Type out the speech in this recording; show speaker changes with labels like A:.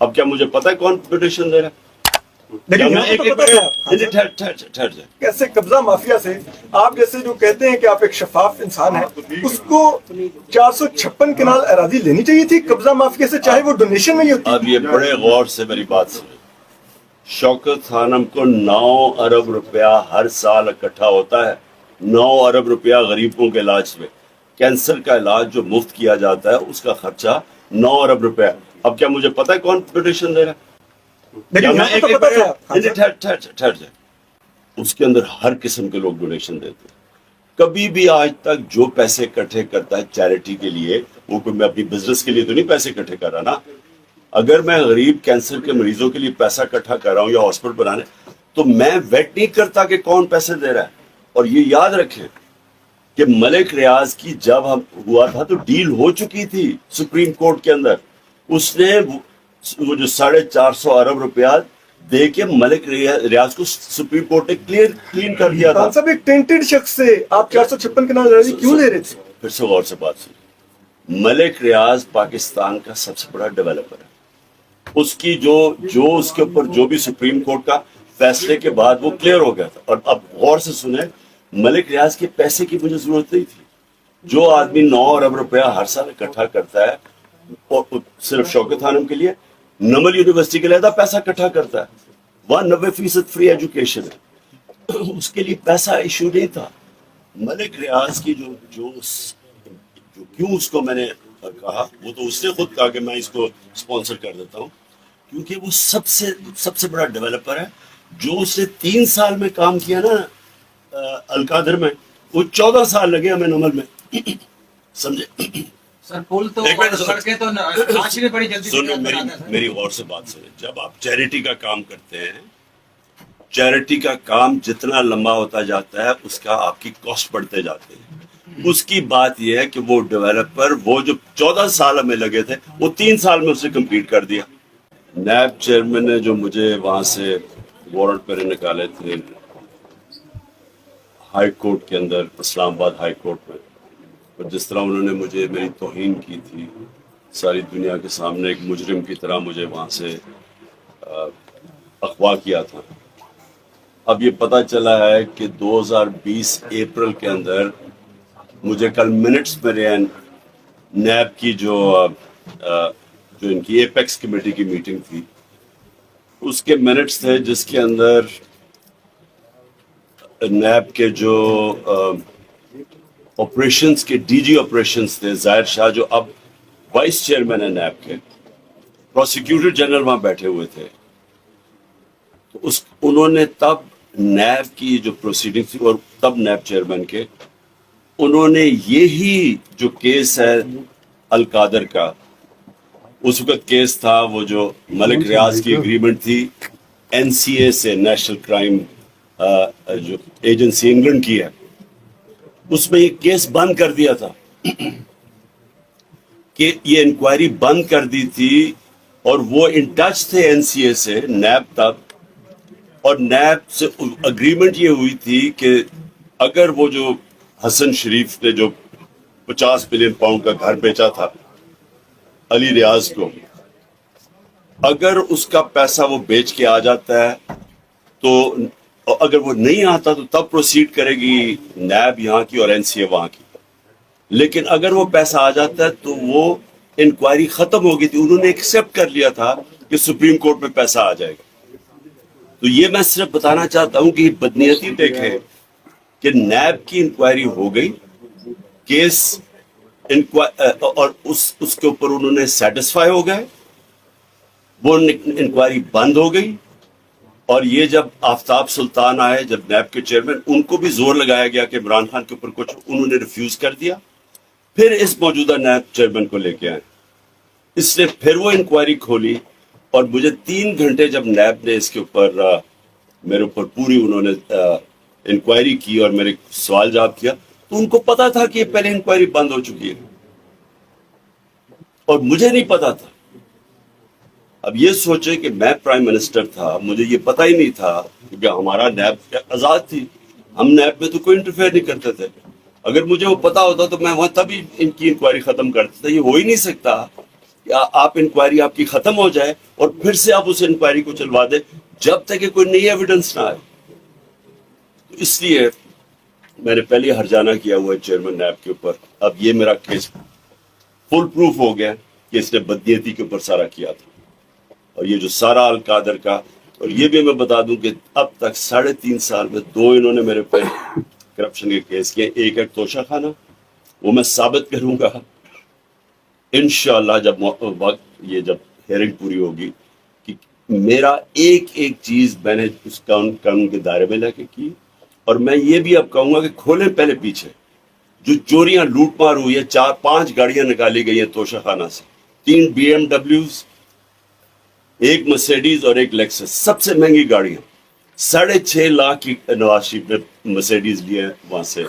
A: اب کیا مجھے پتا ہے کون ڈونیشن دے رہا ہے؟
B: لیکن یہاں تو پتہ ہے
A: ٹھہر جائے.
B: کیسے قبضہ مافیا سے آپ جیسے جو کہتے ہیں کہ آپ ایک شفاف انسان ہیں، اس کو 456 کنال اراضی لینی چاہیے تھی قبضہ مافیا سے، چاہے وہ ڈونیشن میں ہی ہوتی.
A: اب یہ بڑے غور سے میری بات سنیں. شوکت خانم کو 9 ارب روپیہ ہر سال اکٹھا ہوتا ہے. 9 ارب روپیہ غریبوں کے علاج میں. کینسر کا علاج جو مفت کیا جاتا ہے اس کا خرچہ 9 ارب روپیہ. اب کیا مجھے پتا ہے کون ڈونیشن دے رہا ہے؟
B: لیکن یہاں تو پتہ ہے
A: ٹھہر جائے. اس کے اندر ہر قسم کے لوگ ڈونیشن دیتے ہیں. کبھی بھی آج تک جو پیسے اکٹھے کرتا ہے چیریٹی کے لیے، وہ کوئی میں اپنی بزنس کے لیے تو نہیں پیسے اکٹھے کر رہا نا. اگر میں غریب کینسر کے مریضوں کے لیے پیسہ اکٹھا کر رہا ہوں یا ہاسپٹل بنانے، تو میں ویٹ نہیں کرتا کہ کون پیسے دے رہا ہے. اور یہ یاد رکھیں کہ ملک ریاض کی جب ہم ہوا تھا تو ڈیل ہو چکی تھی سپریم کورٹ کے اندر. اس نے وہ جو 450 ارب روپیہ دے کے ملک ریاض کو سپریم کورٹ نے کلین کر دیا تھا.
B: صاحب ایک ٹینٹڈ شخص سے آپ 456 کنال اراضی کیوں لے رہے تھے؟
A: پھر سے غور سے بات سنیں. ملک ریاض پاکستان کا سب سے بڑا ڈیولپر ہے. اس کی جو اس کے اوپر جو بھی سپریم کورٹ کا فیصلے کے بعد وہ کلیئر ہو گیا تھا. اور اب غور سے سنیں، ملک ریاض کے پیسے کی مجھے ضرورت نہیں تھی. جو آدمی 9 ارب روپیہ ہر سال اکٹھا کرتا ہے، اور صرف شوکت خانم کے لیے، نمل یونیورسٹی کے لیے پیسہ اکٹھا کرتا ہے، 90% فری ایجوکیشن ہے، اس کے لیے پیسہ ایشو نہیں تھا. ملک ریاض کی جو کیوں اس کو میں نے کہا، وہ تو اس نے خود کہا کہ میں اس کو اسپانسر کر دیتا ہوں، کیونکہ وہ سب سے بڑا ڈیولپر ہے. جو اس نے 3 سال میں کام کیا نا القادر میں، وہ 14 سال لگے ہمیں نمل میں. سمجھے
C: سر؟ پل تو سڑکیں تو معاشرے بڑی جلدی
A: سنو، میری غور سے بات سنیں. جب آپ چیریٹی کا کام کرتے ہیں، چیریٹی کا کام جتنا لمبا ہوتا جاتا ہے اس کا آپ کی کاسٹ بڑھتے جاتے ہیں. اس کی بات یہ ہے کہ وہ ڈیولپر، وہ جو 14 سال ہمیں لگے تھے، وہ 3 سال میں اسے کمپلیٹ کر دیا. نیب چیئرمین نے جو مجھے وہاں سے وارنٹ پر نکالے تھے ہائی کورٹ کے اندر، اسلام آباد ہائی کورٹ میں، اور جس طرح انہوں نے مجھے میری توہین کی تھی ساری دنیا کے سامنے، ایک مجرم کی طرح مجھے وہاں سے اغوا کیا تھا. اب یہ پتہ چلا ہے کہ 2020 اپریل کے اندر مجھے کل منٹس میرے نیب کی جو ان کی ایپیکس کمیٹی کی میٹنگ تھی، اس کے منٹس تھے جس کے اندر نیب کے جو آپریشنز کے ڈی جی آپریشنز تھے، ظاہر شاہ، جو اب وائس چیئرمین ہے نیب کے، پروسیکیوٹر جنرل وہاں بیٹھے ہوئے تھے. تو انہوں نے تب نیب کی جو پروسیڈنگ تھی، اور تب نیب چیئرمین کے، انہوں نے یہی جو کیس ہے القادر کا، اس وقت کیس تھا وہ جو ملک ریاض کی اگریمنٹ تھی NCA سے، نیشنل کرائم جو ایجنسی انگلینڈ کی ہے، اس میں یہ کیس بند کر دیا تھا کہ یہ انکوائری بند کر دی تھی. اور وہ ان ٹچ تھے NCA سے، نیب تک، اور نیب سے اگریمنٹ یہ ہوئی تھی کہ اگر وہ جو حسن شریف نے جو 50 ملین پاؤنڈ کا گھر بیچا تھا علی ریاض کو، اگر اس کا پیسہ وہ بیچ کے آ جاتا ہے تو اگر وہ نہیں آتا تو تب پروسیڈ کرے گی نیب یہاں کی اور NCA وہاں کی. لیکن اگر وہ پیسہ آ جاتا ہے تو وہ انکوائری ختم ہو گئی تھی. انہوں نے ایکسیپٹ کر لیا تھا کہ سپریم کورٹ میں پیسہ آ جائے گا. تو یہ میں صرف بتانا چاہتا ہوں کہ بدنیتی دیکھیں کہ نیب کی انکوائری ہو گئی، کیس اور اس کے اوپر انہوں نے سیٹسفائی ہو گئے، وہ انکوائری بند ہو گئی. اور یہ جب آفتاب سلطان آئے، جب نیب کے چیئرمین، ان کو بھی زور لگایا گیا کہ عمران خان کے اوپر کچھ، انہوں نے ریفیوز کر دیا. پھر اس موجودہ نیب چیئرمین کو لے کے آئے، اس نے پھر وہ انکوائری کھولی. اور مجھے 3 گھنٹے جب نیب نے اس کے اوپر میرے اوپر پوری انہوں نے انکوائری کی اور میرے سوال جواب کیا، تو ان کو پتا تھا کہ یہ پہلے انکوائری بند ہو چکی ہے اور مجھے نہیں پتا تھا. اب یہ سوچے کہ میں پرائم منسٹر تھا، مجھے یہ پتا ہی نہیں تھا، کیونکہ ہمارا نیب آزاد تھی، ہم نیب میں تو کوئی انٹرفیئر نہیں کرتے تھے. اگر مجھے وہ پتا ہوتا تو میں وہاں تبھی ان کی انکوائری ختم کرتا تھا. یہ ہو ہی نہیں سکتا کہ آپ انکوائری آپ کی ختم ہو جائے اور پھر سے آپ اس انکوائری کو چلوا دیں جب تک کہ کوئی نئی ایویڈنس نہ آئے. اس لیے میں نے پہلے ہرجانہ کیا ہوا ہے چیئرمین نیب کے اوپر. اب یہ میرا کیس فل پروف ہو گیا کہ اس نے بدنیتی کے اوپر سارا کیا تھا. اور یہ جو سارا القادر کا، اور یہ بھی میں بتا دوں کہ اب تک 3.5 سال میں 2 انہوں نے میرے پہ کرپشن کے کیس کیے. ایک ہے توشہ خانہ، وہ میں ثابت کروں گا انشاءاللہ جب جب ہیئرنگ پوری ہوگی کہ میرا ایک ایک چیز میں نے اس قانون کے دائرے میں لے کے کی. اور میں یہ بھی اب کہوں گا کہ کھولیں پہلے پیچھے جو چوریاں لوٹ مار ہوئی ہے. 4-5 گاڑیاں نکالی گئی ہیں توشہ خانہ سے، 3 BMWs، 1 مرسیڈیز اور 1 لیکسس، سب سے مہنگی گاڑیاں. 6.5 لاکھ کی نواز شریف نے مرسیڈیز لی ہے وہاں سے.